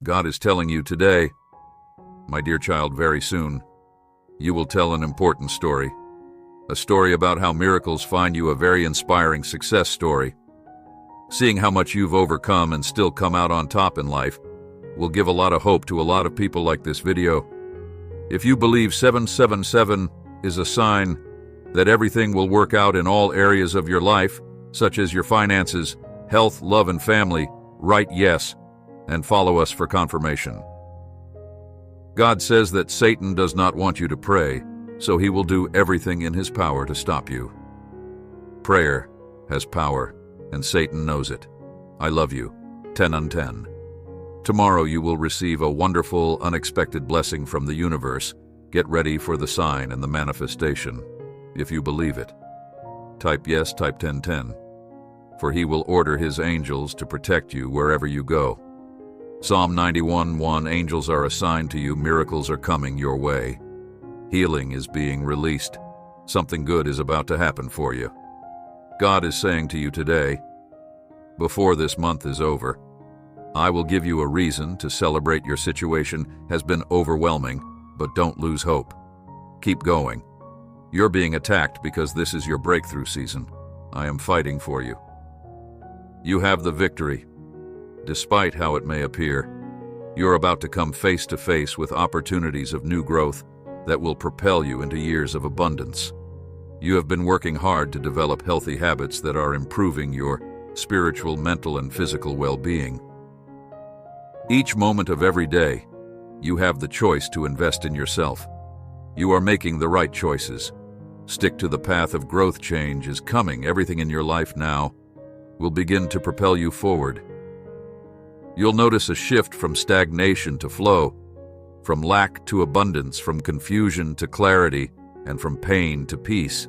God is telling you today, my dear child, very soon, you will tell an important story. A story about how miracles find you, a very inspiring success story. Seeing how much you've overcome and still come out on top in life will give a lot of hope to a lot of people like this video. If you believe 777 is a sign that everything will work out in all areas of your life, such as your finances, health, love, and family, write yes and follow us for confirmation. God says that Satan does not want you to pray, so he will do everything in his power to stop you. Prayer has power, and Satan knows it. I love you. 10 on 10. Tomorrow you will receive a wonderful, unexpected blessing from the universe. Get ready for the sign and the manifestation. If you believe it, type yes, type 1010. For he will order his angels to protect you wherever you go. Psalm 91:1, angels are assigned to you, miracles are coming your way. Healing is being released. Something good is about to happen for you. God is saying to you today, before this month is over, I will give you a reason to celebrate. Your situation has been overwhelming, but don't lose hope. Keep going. You're being attacked because this is your breakthrough season. I am fighting for you. You have the victory. Despite how it may appear, you're about to come face to face with opportunities of new growth that will propel you into years of abundance. You have been working hard to develop healthy habits that are improving your spiritual, mental, and physical well-being. Each moment of every day, you have the choice to invest in yourself. You are making the right choices. Stick to the path of growth. Change is coming. Everything in your life now will begin to propel you forward. You'll notice a shift from stagnation to flow, from lack to abundance, from confusion to clarity, and from pain to peace.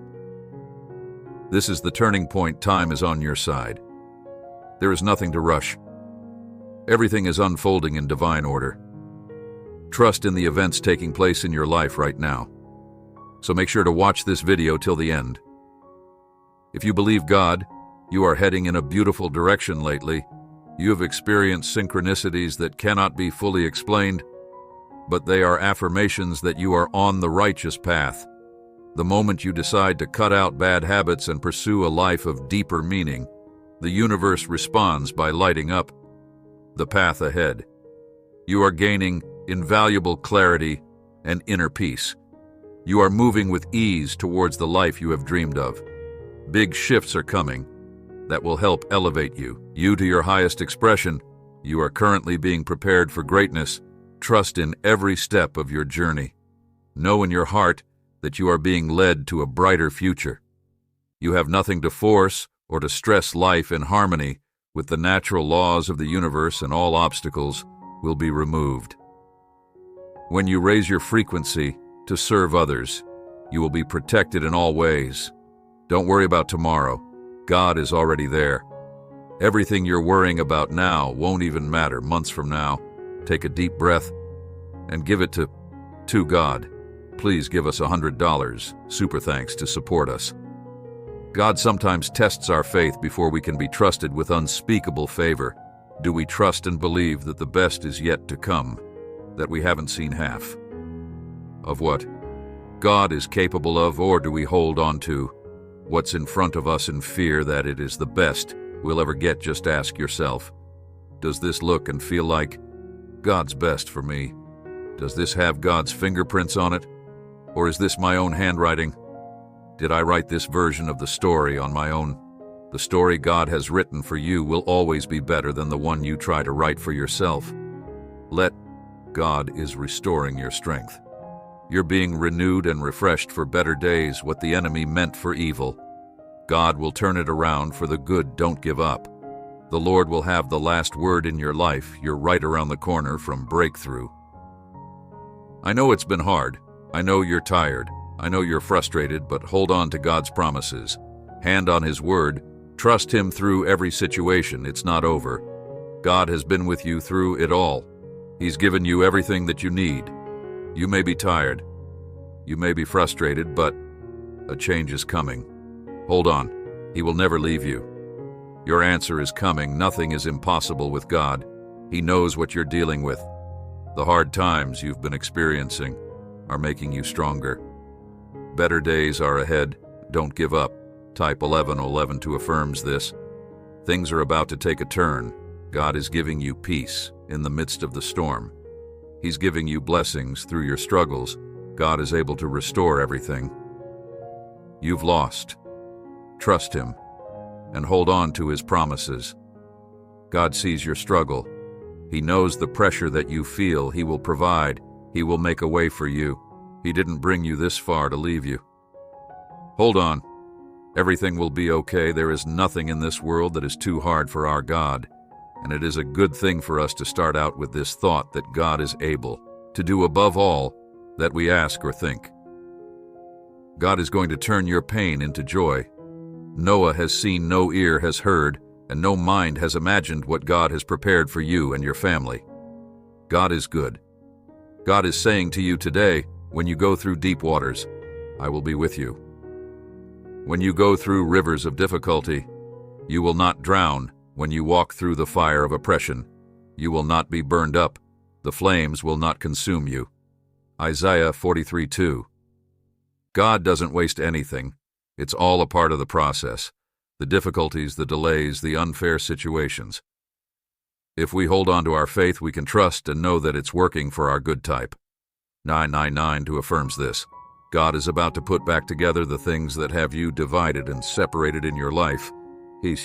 This is the turning point. Time is on your side. There is nothing to rush. Everything is unfolding in divine order. Trust in the events taking place in your life right now. So make sure to watch this video till the end. If you believe God, you are heading in a beautiful direction lately. You have experienced synchronicities that cannot be fully explained, but they are affirmations that you are on the righteous path. The moment you decide to cut out bad habits and pursue a life of deeper meaning, the universe responds by lighting up the path ahead. You are gaining invaluable clarity and inner peace. You are moving with ease towards the life you have dreamed of. Big shifts are coming that will help elevate you to your highest expression. You are currently being prepared for greatness. Trust in every step of your journey. Know in your heart that you are being led to a brighter future. You have nothing to force or to stress. Life in harmony with the natural laws of the universe, and all obstacles will be removed. When you raise your frequency to serve others, you will be protected in all ways. Don't worry about tomorrow. God is already there. Everything you're worrying about now won't even matter months from now. Take a deep breath and give it to God. Please give us $100. Super thanks to support us. God sometimes tests our faith before we can be trusted with unspeakable favor. Do we trust and believe that the best is yet to come, that we haven't seen half of what God is capable of, or do we hold on to what's in front of us in fear that it is the best we'll ever get? Just ask yourself, does this look and feel like God's best for me? Does this have God's fingerprints on it? Or is this my own handwriting? Did I write this version of the story on my own? The story God has written for you will always be better than the one you try to write for yourself. God is restoring your strength. You're being renewed and refreshed for better days. What the enemy meant for evil, God will turn it around for the good. Don't give up. The Lord will have the last word in your life. You're right around the corner from breakthrough. I know it's been hard. I know you're tired. I know you're frustrated, but hold on to God's promises. Hand on His word. Trust Him through every situation. It's not over. God has been with you through it all. He's given you everything that you need. You may be tired. You may be frustrated, but a change is coming. Hold on. He will never leave you. Your answer is coming. Nothing is impossible with God. He knows what you're dealing with. The hard times you've been experiencing are making you stronger. Better days are ahead. Don't give up. Type 1111 to affirms this. Things are about to take a turn. God is giving you peace in the midst of the storm. He's giving you blessings through your struggles. God is able to restore everything you've lost. Trust Him and hold on to His promises. God sees your struggle. He knows the pressure that you feel. He will provide. He will make a way for you. He didn't bring you this far to leave you. Hold on. Everything will be okay. There is nothing in this world that is too hard for our God. And it is a good thing for us to start out with this thought that God is able to do above all that we ask or think. God is going to turn your pain into joy. Noah has seen, no ear has heard, and no mind has imagined what God has prepared for you and your family. God is good. God is saying to you today, when you go through deep waters, I will be with you. When you go through rivers of difficulty, you will not drown. When you walk through the fire of oppression, you will not be burned up. The flames will not consume you. Isaiah 43:2. God doesn't waste anything. It's all a part of the process. The difficulties, the delays, the unfair situations. If we hold on to our faith, we can trust and know that it's working for our good. Type 999 to affirms this. God is about to put back together the things that have you divided and separated in your life. He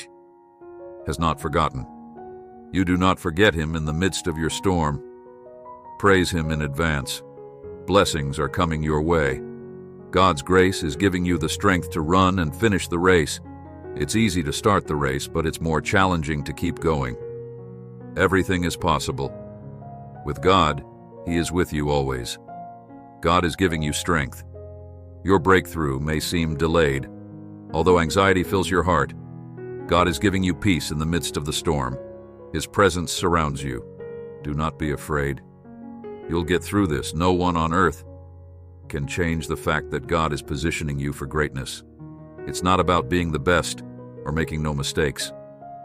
has not forgotten. You do not forget Him in the midst of your storm. Praise Him in advance. Blessings are coming your way. God's grace is giving you the strength to run and finish the race. It's easy to start the race, but it's more challenging to keep going. Everything is possible. With God, He is with you always. God is giving you strength. Your breakthrough may seem delayed. Although anxiety fills your heart, God is giving you peace in the midst of the storm. His presence surrounds you. Do not be afraid. You'll get through this. No one on earth can change the fact that God is positioning you for greatness. It's not about being the best or making no mistakes.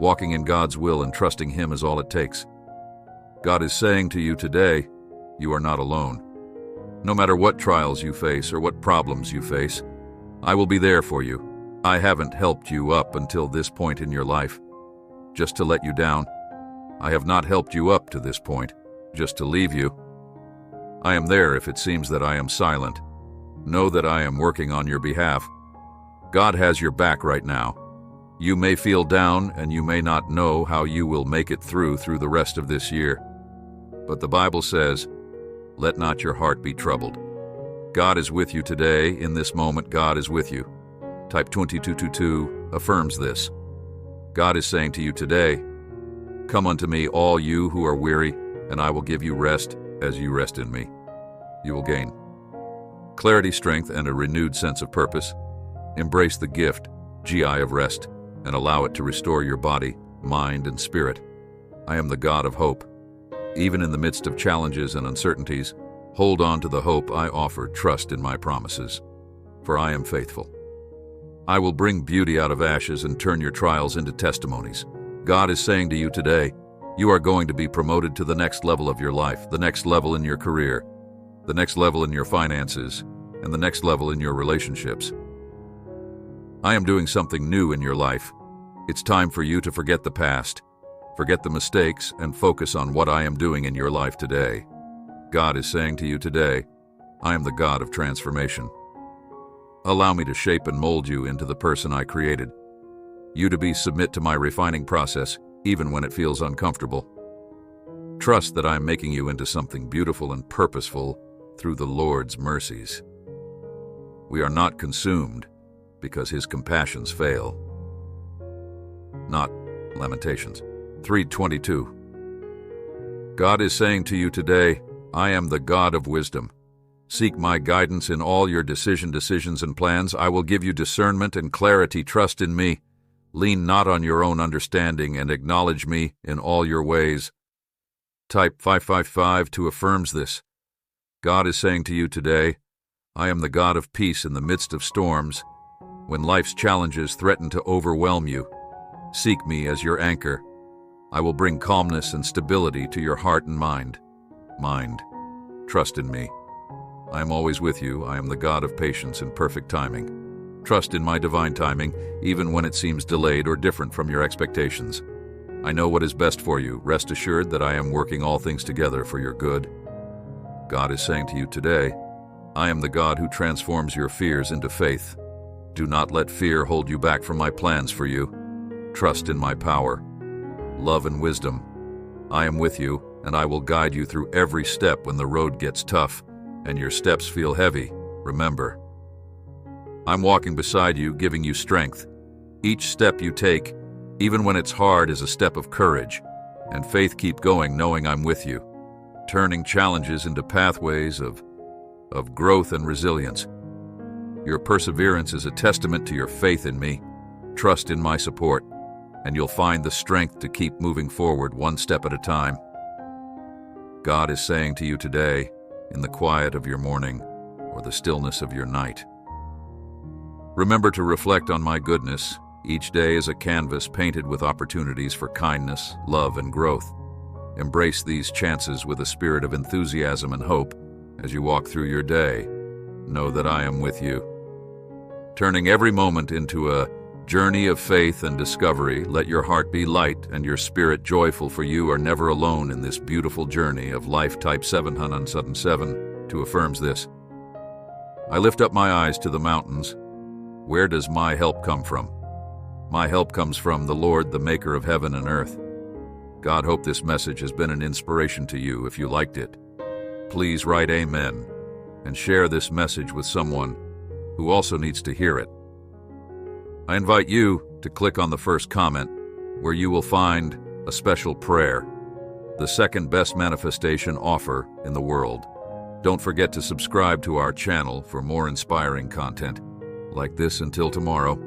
Walking in God's will and trusting Him is all it takes. God is saying to you today, you are not alone. No matter what trials you face or what problems you face, I will be there for you. I haven't helped you up until this point in your life, just to let you down. I have not helped you up to this point, just to leave you. I am there if it seems that I am silent. Know that I am working on your behalf. God has your back right now. You may feel down and you may not know how you will make it through the rest of this year. But the Bible says, let not your heart be troubled. God is with you today. In this moment, God is with you. Type 2222 affirms this. God is saying to you today, come unto me, all you who are weary, and I will give you rest as you rest in me. You will gain clarity, strength, and a renewed sense of purpose. Embrace the gift, GI, of rest, and allow it to restore your body, mind, and spirit. I am the God of hope. Even in the midst of challenges and uncertainties, hold on to the hope I offer. Trust in my promises, for I am faithful. I will bring beauty out of ashes and turn your trials into testimonies. God is saying to you today, you are going to be promoted to the next level of your life, the next level in your career, the next level in your finances, and the next level in your relationships. I am doing something new in your life. It's time for you to forget the past, forget the mistakes, and focus on what I am doing in your life today. God is saying to you today, I am the God of transformation. Allow me to shape and mold you into the person I created. You to submit to my refining process, even when it feels uncomfortable. Trust that I am making you into something beautiful and purposeful through the Lord's mercies. We are not consumed because His compassions fail. Not Lamentations 3:22. God is saying to you today, I am the God of wisdom. Seek my guidance in all your decisions and plans. I will give you discernment and clarity. Trust in me. Lean not on your own understanding and acknowledge me in all your ways. Type 555 to affirms this. God is saying to you today, I am the God of peace in the midst of storms. When life's challenges threaten to overwhelm you, seek me as your anchor. I will bring calmness and stability to your heart and mind. Mind, trust in me. I am always with you. I am the God of patience and perfect timing. Trust in my divine timing, even when it seems delayed or different from your expectations. I know what is best for you. Rest assured that I am working all things together for your good. God is saying to you today, I am the God who transforms your fears into faith. Do not let fear hold you back from my plans for you. Trust in my power, love, and wisdom. I am with you, and I will guide you through every step when the road gets tough and your steps feel heavy. Remember, I'm walking beside you, giving you strength. Each step you take, even when it's hard, is a step of courage and faith. Keep going, knowing I'm with you, turning challenges into pathways of growth and resilience. Your perseverance is a testament to your faith in me. Trust in my support, and you'll find the strength to keep moving forward one step at a time. God is saying to you today, in the quiet of your morning or the stillness of your night, remember to reflect on my goodness. Each day is a canvas painted with opportunities for kindness, love, and growth. Embrace these chances with a spirit of enthusiasm and hope as you walk through your day. Know that I am with you, turning every moment into a journey of faith and discovery. Let your heart be light and your spirit joyful, for you are never alone in this beautiful journey of life. Type 777 to affirms this. I lift up my eyes to the mountains. Where does my help come from? My help comes from the Lord, the maker of heaven and earth. God, hope this message has been an inspiration to you. If you liked it, please write Amen and share this message with someone who also needs to hear it. I invite you to click on the first comment, where you will find a special prayer, the second best manifestation offer in the world. Don't forget to subscribe to our channel for more inspiring content like this. Until tomorrow.